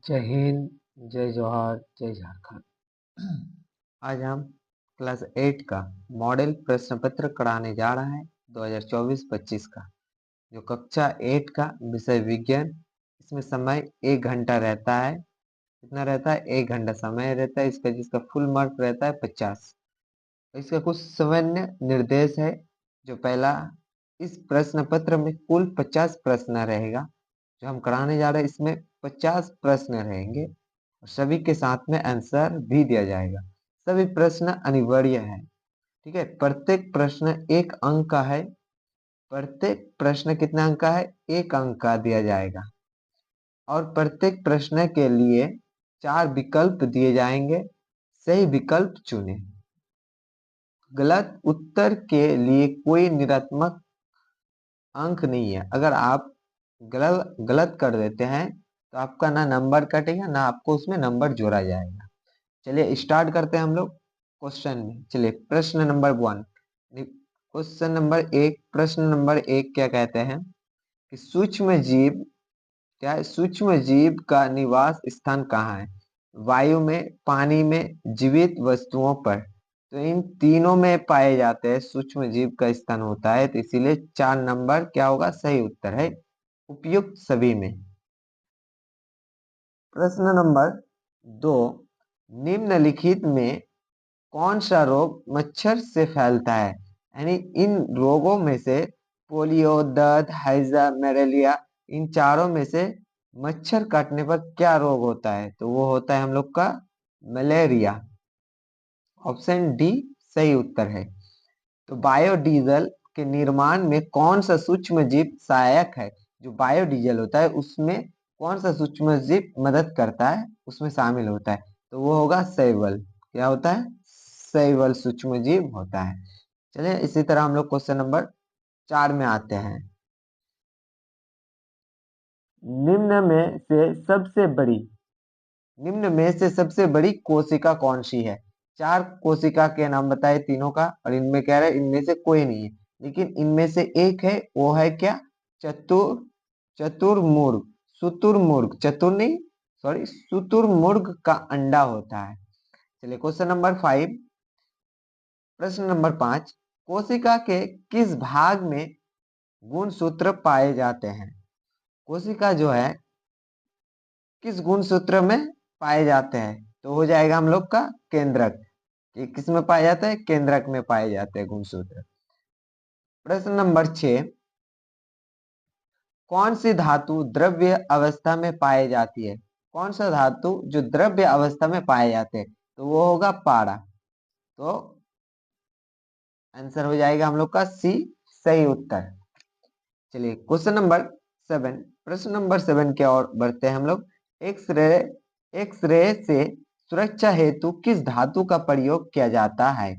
जय हिंद, जय जवाहर, जय झारखंड। आज हम क्लास 8 का मॉडल प्रश्न पत्र कराने जा रहा है 2024-25 का, जो कक्षा 8 का विषय विज्ञान। इसमें समय 1 घंटा रहता है। कितना रहता है? 1 घंटा समय रहता है इसका, जिसका फुल मार्क रहता है 50। इसका कुछ सामान्य निर्देश है। जो पहला, इस प्रश्न पत्र में कुल 50 प्रश्न रहेगा जो हम कराने जा रहे हैं। इसमें 50 प्रश्न रहेंगे और सभी के साथ में आंसर भी दिया जाएगा। सभी प्रश्न अनिवार्य है। ठीक है, प्रत्येक प्रश्न 1 अंक का है। प्रत्येक प्रश्न कितना अंक का है? 1 अंक का दिया जाएगा। और प्रत्येक प्रश्न के लिए 4 विकल्प दिए जाएंगे। सही विकल्प चुने। गलत उत्तर के लिए कोई निरात्मक अंक नहीं है। अगर आप गलत गलत कर देते हैं तो आपका ना नंबर कटेगा, ना आपको उसमें नंबर जोड़ा जाएगा। चलिए स्टार्ट करते हैं हम लोग क्वेश्चन में। चलिए प्रश्न नंबर 1। क्वेश्चन नंबर 1, प्रश्न नंबर 1 क्या कहते हैं कि सूक्ष्म जीव, क्या है? सूक्ष्म जीव का निवास स्थान कहाँ है? वायु में, पानी में, जीवित वस्तुओं पर। तो इन तीनों में पाए जाते हैं। सूक्ष्म जीव का स्थान होता है, तो इसीलिए 4 नंबर क्या होगा? सही उत्तर है उपयुक्त सभी में। प्रश्न नंबर 2, निम्नलिखित में कौन सा रोग मच्छर से फैलता है? यानी इन रोगों में से पोलियो, दस्त, हैजा, मलेरिया, इन चारों में से मच्छर काटने पर क्या रोग होता है? तो वो होता है हम लोग का मलेरिया। ऑप्शन डी सही उत्तर है। तो बायोडीजल के निर्माण में कौन सा सूक्ष्म जीव सहायक है? जो बायोडीजल होता है उसमें कौन सा सूक्ष्म जीव मदद करता है, उसमें शामिल होता है? तो वो होगा शैवाल। क्या होता है? शैवाल सूक्ष्म जीव होता है। चलिए इसी तरह हम लोग क्वेश्चन नंबर 4 में आते हैं। निम्न में से सबसे बड़ी निम्न में से सबसे बड़ी कोशिका कौन सी है? 4 कोशिका के नाम बताए तीनों का, और इनमें कह रहे हैं इनमें से कोई नहीं है, लेकिन इनमें से एक है। वो है क्या? चतुर चतुर्मुर्ग शुतुरमुर्ग, चतुर नहीं, सॉरी, शुतुरमुर्ग का अंडा होता है। चलिए क्वेश्चन नंबर 5। प्रश्न नंबर 5, कोशिका के किस भाग में गुणसूत्र पाए जाते हैं? कोशिका जो है किस गुणसूत्र में पाए जाते हैं? तो हो जाएगा हम लोग का केंद्रक। ये किस में पाया जाता है? केंद्रक में पाए जाते हैं गुणसूत्र। प्रश्न नंबर 6, कौन सी धातु द्रव्य अवस्था में पाई जाती है? कौन सा धातु जो द्रव्य अवस्था में पाए जाते हैं? तो वो होगा पारा। तो आंसर हो जाएगा हम लोग का सी सही उत्तर। चलिए क्वेश्चन नंबर 7। प्रश्न नंबर 7 की ओर बढ़ते हैं हम लोग। एक्सरे एक्सरे से सुरक्षा हेतु किस धातु का प्रयोग किया जाता है?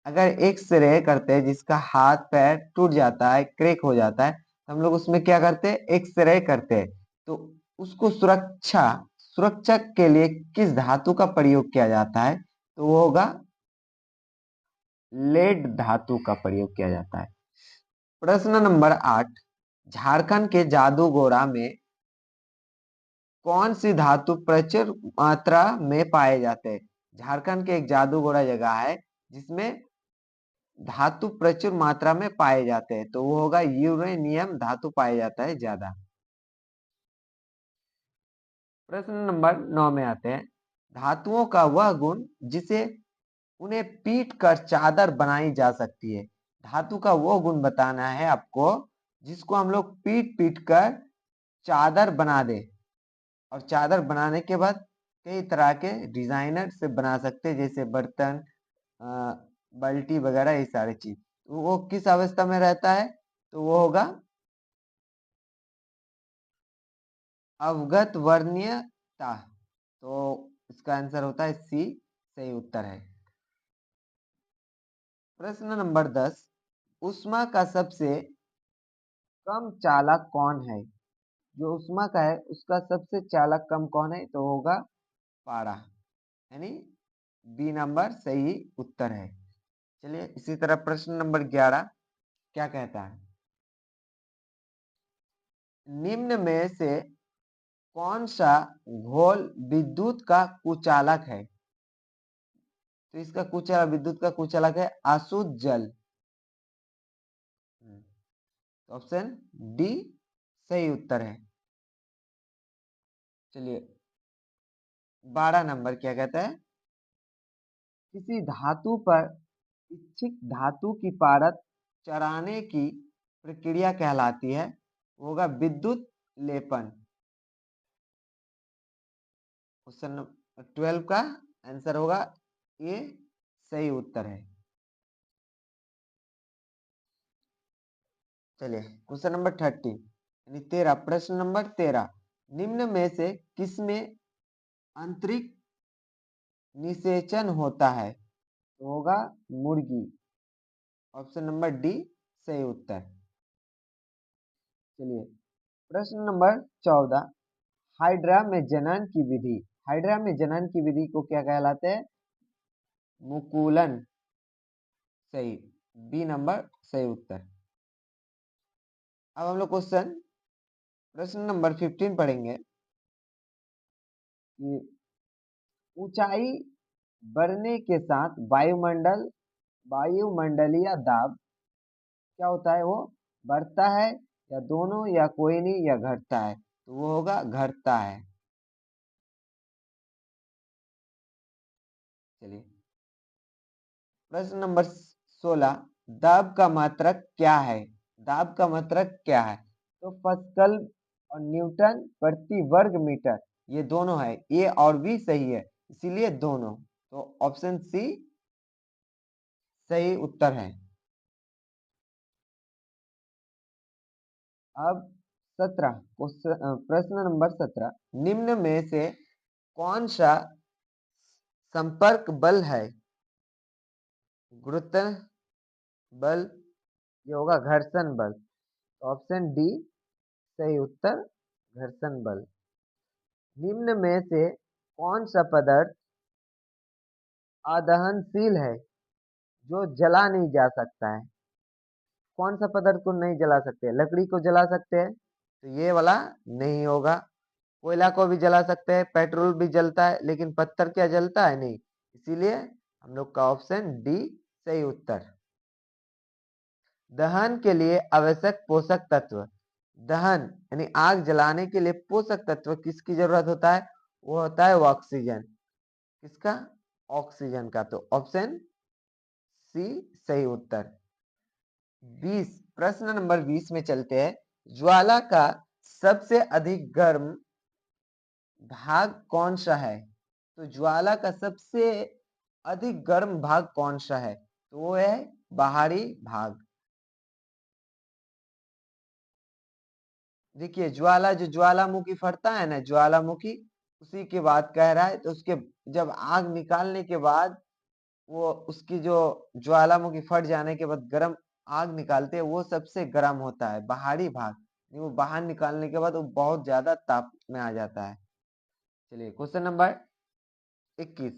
अगर एक्सरे करते हैं जिसका हाथ पैर टूट जाता है, क्रैक हो जाता है, तो हम लोग उसमें क्या करते हैं? एक्सरे करते हैं। तो उसको सुरक्षा सुरक्षा के लिए किस धातु का प्रयोग किया जाता है? तो वो होगा लेड धातु का प्रयोग किया जाता है। प्रश्न नंबर 8, झारखंड के जादूगोड़ा में कौन सी धातु प्रचुर मात्रा में पाए जाते हैं? झारखंड के एक जादूगोड़ा जगह है जिसमें धातु प्रचुर मात्रा में पाए जाते हैं, तो वो होगा यूरेनियम धातु पाया जाता है ज्यादा। प्रश्न नंबर 9 में आते हैं। धातुओं का वह गुण जिसे उन्हें पीट कर चादर बनाई जा सकती है। धातु का वो गुण बताना है आपको जिसको हम लोग पीट पीट कर चादर बना दे। और चादर बनाने के बाद कई तरह के डिजाइनर से बना सकते हैं, जैसे बर्तन, बाल्टी वगैरह, ये सारी चीज। तो वो किस अवस्था में रहता है? तो वो होगा अवगत वर्णीयता। तो इसका आंसर होता है सी सही उत्तर है। प्रश्न नंबर 10, उष्मा का सबसे कम चालक कौन है? जो उष्मा का है उसका सबसे चालक कम कौन है? तो होगा पारा। यानी बी नंबर सही उत्तर है। चलिए इसी तरह प्रश्न नंबर 11 क्या कहता है? निम्न में से कौन सा घोल विद्युत का कुचालक है? तो इसका कुचालक, विद्युत का कुचालक है अशुद्ध जल। तो ऑप्शन डी सही उत्तर है। चलिए 12 नंबर क्या कहता है? किसी धातु पर इच्छित धातु की पारद चढ़ाने की प्रक्रिया कहलाती है, होगा विद्युत लेपन। क्वेश्चन 12 का आंसर होगा ए सही उत्तर है। चलिए क्वेश्चन नंबर 30 यानी 13, प्रश्न नंबर 13, निम्न में से किसमें आंतरिक निषेचन होता है? तो होगा मुर्गी। ऑप्शन नंबर डी सही उत्तर। चलिए प्रश्न नंबर 14, हाइड्रा में जनन की विधि, हाइड्रा में जनन की विधि को क्या कहलाते हैं? मुकुलन। सही, बी नंबर सही उत्तर। अब हम लोग क्वेश्चन प्रश्न नंबर 15 पढ़ेंगे कि ऊंचाई बढ़ने के साथ वायुमंडलीय दाब क्या होता है? वो बढ़ता है या दोनों या कोई नहीं या घटता है? तो वो होगा घटता है। चलिए प्रश्न नंबर 16, दाब का मात्रक क्या है? दाब का मात्रक क्या है? तो पास्कल और न्यूटन प्रति वर्ग मीटर, ये दोनों है, ए और बी सही है, इसीलिए दोनों। तो ऑप्शन सी सही उत्तर है। अब 17 प्रश्न नंबर 17, निम्न में से कौन सा संपर्क बल है? गुरुत्व बल, ये होगा घर्षण बल। ऑप्शन डी सही उत्तर, घर्षण बल। निम्न में से कौन सा पदार्थ अदहनशील है जो जला नहीं जा सकता है? कौन सा पदार्थ को नहीं जला सकते? लकड़ी को जला सकते हैं तो ये वाला नहीं होगा। कोयला को भी जला सकते हैं, पेट्रोल भी जलता है, लेकिन पत्थर क्या जलता है? नहीं। इसीलिए हम लोग का ऑप्शन डी सही उत्तर। दहन के लिए आवश्यक पोषक तत्व, दहन यानी आग जलाने के लिए पोषक तत्व किसकी जरूरत होता है? वो होता है ऑक्सीजन। किसका? ऑक्सीजन का। तो ऑप्शन सी सही उत्तर। 20, प्रश्न नंबर 20 में चलते हैं, ज्वाला का सबसे अधिक गर्म भाग कौन सा है? तो ज्वाला का सबसे अधिक गर्म भाग कौन सा है? तो वो है बाहरी भाग। देखिए ज्वाला, जो ज्वालामुखी फटता है ना, ज्वालामुखी, उसी के बाद कह रहा है। तो उसके जब आग निकालने के बाद वो उसकी जो ज्वालामुखी फट जाने के बाद गर्म आग निकालते हैं, वो सबसे गर्म होता है बाहरी भाग। वो बाहर निकालने के बाद वो बहुत ज्यादा ताप में आ जाता है। चलिए क्वेश्चन नंबर 21,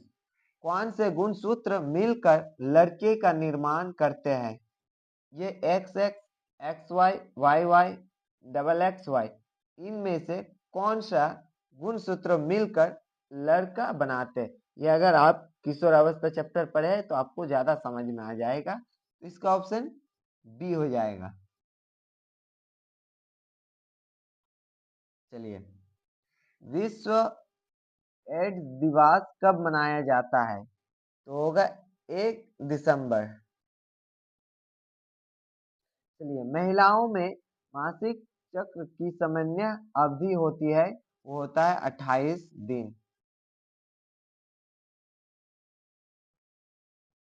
कौन से गुणसूत्र मिलकर लड़के का निर्माण करते हैं? ये X X, X Y, Y Y, double X Y, इनमें से कौन सा गुणसूत्र मिलकर लड़का बनाते हैं? ये अगर आप किशोर अवस्था चैप्टर पढ़े हैं तो आपको ज्यादा समझ में आ जाएगा। इसका ऑप्शन बी हो जाएगा। चलिए विश्व एड्स दिवस कब मनाया जाता है? तो होगा 1 दिसंबर। चलिए महिलाओं में मासिक चक्र की सामान्य अवधि होती है, वो होता है 28 दिन।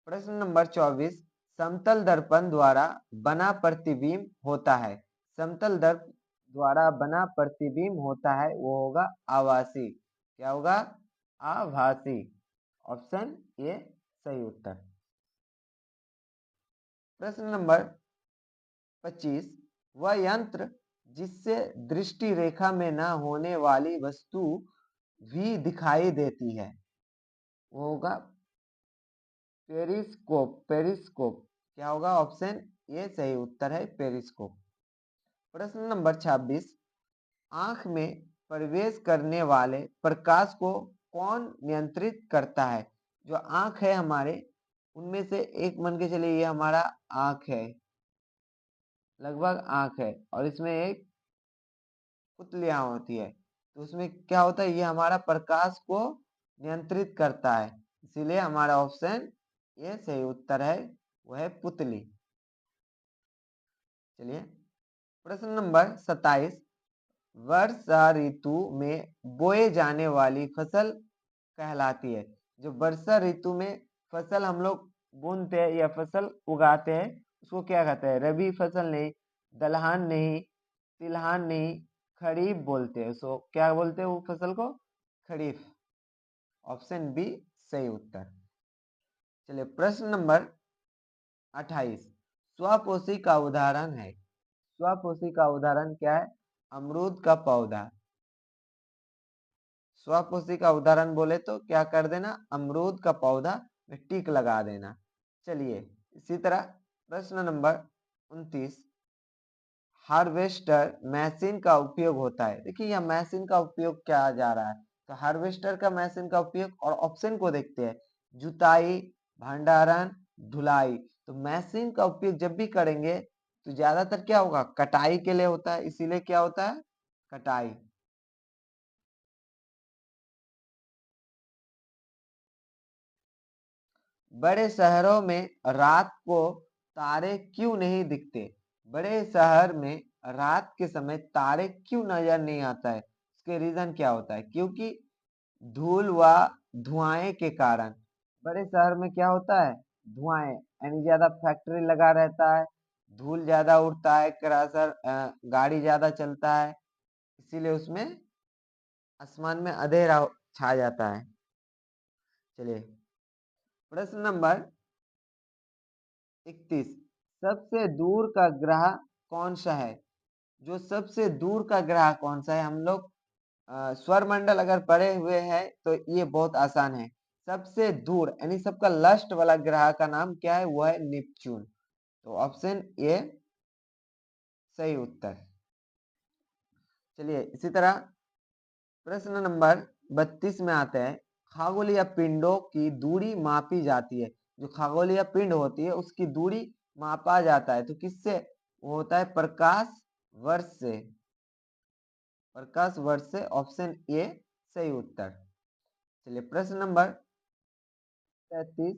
प्रश्न नंबर 24, समतल दर्पण द्वारा बना प्रतिबिंब होता है, समतल दर्पण द्वारा बना प्रतिबिंब होता है, वो होगा आभासी। क्या होगा? आभासी। ऑप्शन ए सही उत्तर। प्रश्न नंबर 25, वह यंत्र जिससे दृष्टि रेखा में न होने वाली वस्तु भी दिखाई देती है, वो होगा पेरिस्कोप। पेरिस्कोप क्या होगा? ऑप्शन ए सही उत्तर है, पेरिस्कोप। प्रश्न नंबर 26, आंख में प्रवेश करने वाले प्रकाश को कौन नियंत्रित करता है? जो आंख है हमारे, उनमें से एक मान के चलिए ये हमारा आंख है, लगभग आंख है, और इसमें एक पुतलियां होती है। तो उसमें क्या होता है, ये हमारा प्रकाश को नियंत्रित करता है, इसीलिए हमारा ऑप्शन ये सही उत्तर है, वो है पुतली। चलिए प्रश्न नंबर 27, वर्षा ऋतु में बोए जाने वाली फसल कहलाती है। जो वर्षा ऋतु में फसल हम लोग बुनते हैं या फसल उगाते हैं, उसको क्या कहते हैं? रबी फसल नहीं, दलहन नहीं, तिलहन नहीं, खरीफ बोलते हैं। उसको क्या बोलते हैं? वो फसल को खरीफ। ऑप्शन बी सही उत्तर। चलिए प्रश्न नंबर 28, स्वपोषी का उदाहरण है। स्वपोषी का उदाहरण क्या है? अमरूद का पौधा। स्वपोषी का उदाहरण बोले तो क्या कर देना? अमरूद का पौधा में टिक लगा देना। चलिए इसी तरह प्रश्न नंबर 29, हार्वेस्टर मशीन का उपयोग होता है। देखिए यह मशीन का उपयोग क्या जा रहा है, तो हार्वेस्टर का मशीन का उपयोग, और ऑप्शन को देखते हैं, जुताई, भंडारण, ढुलाई। तो मशीन का उपयोग जब भी करेंगे तो ज्यादातर क्या होगा? कटाई के लिए होता है, इसीलिए क्या होता है? कटाई। बड़े शहरों में रात को तारे क्यों नहीं दिखते? बड़े शहर में रात के समय तारे क्यों नजर नहीं आता है? इसके रीजन क्या होता है? क्योंकि धूल व धुआं के कारण। बड़े शहर में क्या होता है? धुआं, यानी ज्यादा फैक्ट्री लगा रहता है, धूल ज्यादा उड़ता है, करासर गाड़ी ज्यादा चलता है, इसीलिए उसमें आसमान में अंधेरा छा जाता है। चलिए प्रश्न नंबर 31, सबसे दूर का ग्रह कौन सा है? जो सबसे दूर का ग्रह कौन सा है? हम लोग सौर मंडल अगर पढ़े हुए हैं तो ये बहुत आसान है। सबसे दूर यानी सबका लास्ट वाला ग्रह का नाम क्या है? वो है नेपच्यून। तो ऑप्शन ए सही उत्तर। चलिए इसी तरह प्रश्न नंबर 32 में आते हैं, खगोलीय पिंडों की दूरी मापी जाती है। जो खगोलीय पिंड होती है उसकी दूरी मापा जाता है, तो किससे? वो होता है प्रकाश वर्ष से। प्रकाश वर्ष से, ऑप्शन ए सही उत्तर। चलिए प्रश्न नंबर 33,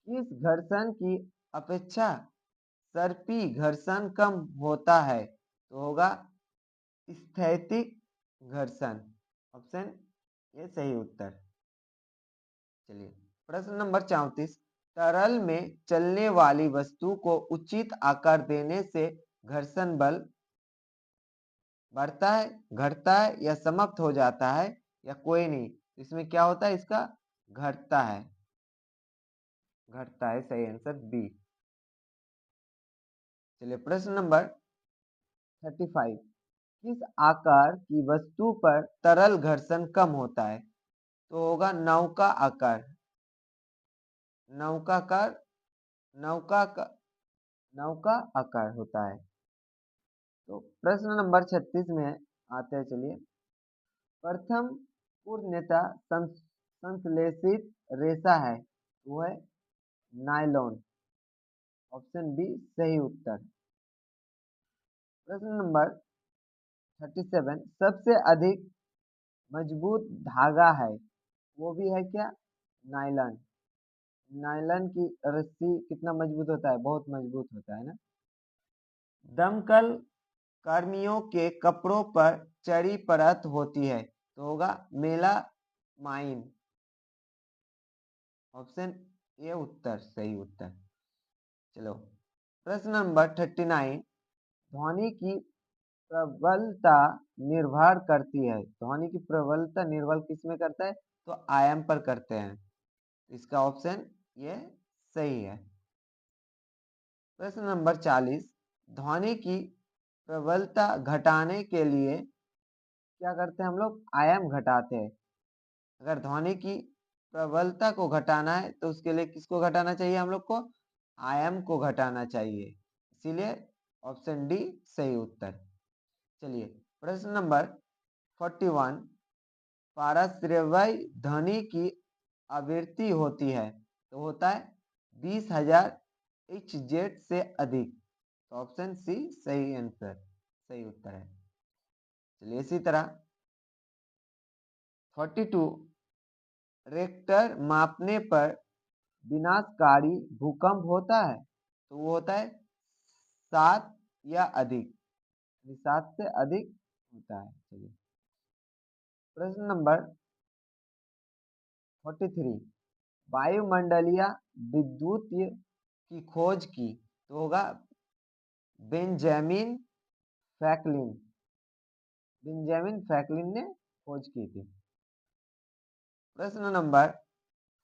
किस घर्षण की अपेक्षा सर्पी घर्षण कम होता है? तो होगा स्थैतिक घर्षण। ऑप्शन ए सही उत्तर। चलिए प्रश्न नंबर 34, तरल में चलने वाली वस्तु को उचित आकार देने से घर्षण बल बढ़ता है, घटता है, या समाप्त हो जाता है, या कोई नहीं? इसमें क्या होता है? इसका घटता है। घटता है, सही आंसर बी। चलिए प्रश्न नंबर 35, किस आकार की वस्तु पर तरल घर्षण कम होता है? तो होगा नौका आकार। नौकाकार, नौका का, नौका आकार होता है। तो प्रश्न नंबर 36 में आते हैं। चलिए प्रथम पूर्णतः संश्लेषित रेशा है, वो है नायलॉन। ऑप्शन बी सही उत्तर। प्रश्न नंबर 37, सबसे अधिक मजबूत धागा है, वो भी है क्या? नायलॉन। नायलॉन की रस्सी कितना मजबूत होता है? बहुत मजबूत होता है ना। दमकल कर्मियों के कपड़ों पर चढ़ी परत होती है, तो होगा मेलामाइन। ऑप्शन ए उत्तर सही उत्तर। चलो प्रश्न नंबर 39, ध्वनि की प्रबलता निर्भर करती है। ध्वनि की प्रबलता निर्भर किस में करता है? तो आयाम पर करते हैं। इसका ऑप्शन ये सही है। प्रश्न नंबर 40, ध्वनि की प्रबलता घटाने के लिए क्या करते हैं? हम लोग आयाम घटाते हैं। अगर ध्वनि की प्रबलता को घटाना है तो उसके लिए किसको घटाना चाहिए? हम लोग को आयाम को घटाना चाहिए, इसीलिए ऑप्शन डी सही उत्तर। चलिए प्रश्न नंबर 41 पारश्रव्य ध्वनि की आवृत्ति होती है, तो होता है 20,000 HZ से अधिक। तो ऑप्शन सी सही आंसर, सही उत्तर है। चलिए इसी तरह 42 रेक्टर मापने पर विनाशकारी भूकंप होता है, तो वो होता है 7 या अधिक, 7 से अधिक होता है। चलिए प्रश्न नंबर 43 वायुमंडलीय विद्युत की खोज की, तो होगा बेंजामिन फ्रैंकलिन। बेंजामिन फ्रैंकलिन ने खोज की थी। प्रश्न नंबर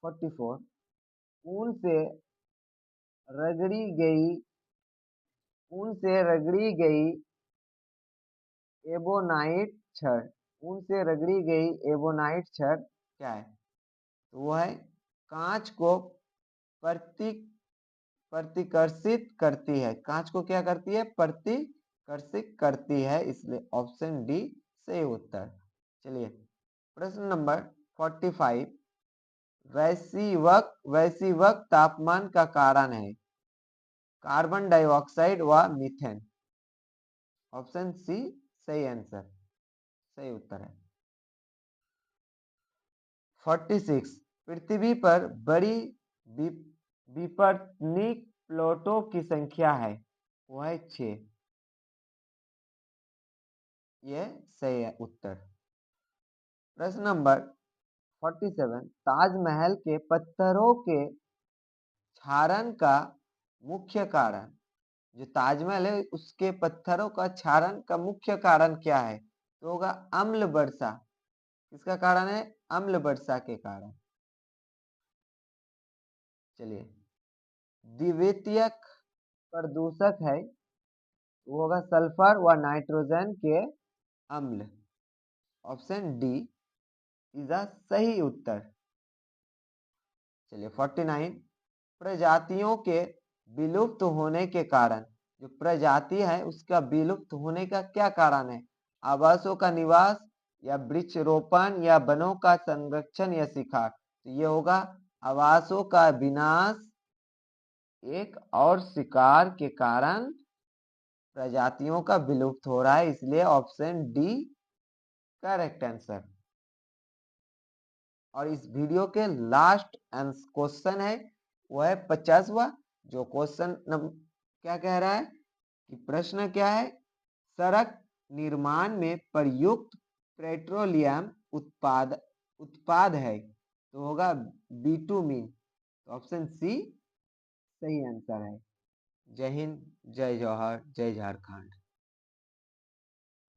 44 ऊन से रगड़ी गई ऊन से रगड़ी गई एबोनाइट छड़, ऊन से रगड़ी गई एबोनाइट छड़ क्या है? तो वो है कांच को प्रति प्रतिकर्षित करती है। कांच को क्या करती है? प्रतिकर्षित करती है, इसलिए ऑप्शन डी सही उत्तर। चलिए प्रश्न नंबर 45 वैश्विक तापमान का कारण है कार्बन डाइऑक्साइड व मीथेन। ऑप्शन सी सही आंसर, सही उत्तर है। 46 पृथ्वी पर बड़ी विपर्तनिक प्लेटों की संख्या है, वो है 6। ये सही है उत्तर। प्रश्न नंबर 47 ताजमहल के पत्थरों के क्षारण का मुख्य कारण, जो ताजमहल है उसके पत्थरों का क्षारण का मुख्य कारण क्या है? तो होगा अम्ल वर्षा। किसका कारण है? अम्ल वर्षा के कारण। चलिए द्वितीयक प्रदूषक है, वो होगा सल्फर व नाइट्रोजन के अम्ल। ऑप्शन डी इज द सही उत्तर। चलिए 49 प्रजातियों के विलुप्त होने के कारण, जो प्रजाति है उसका विलुप्त होने का क्या कारण है? आवासों का निवास या वृक्षरोपण या वनों का संरक्षण या शिकार। तो ये होगा आवासों का विनाश एक और शिकार के कारण प्रजातियों का विलुप्त हो रहा है, इसलिए ऑप्शन डी करेक्ट आंसर। और इस वीडियो के लास्ट क्वेश्चन है, वो है 50वां, जो क्वेश्चन क्या कह रहा है कि प्रश्न क्या है? सड़क निर्माण में प्रयुक्त पेट्रोलियम उत्पाद है, तो होगा बिटुमिन। ऑप्शन सी सही आंसर है। जय हिंद, जय जवाहर, जय झारखंड।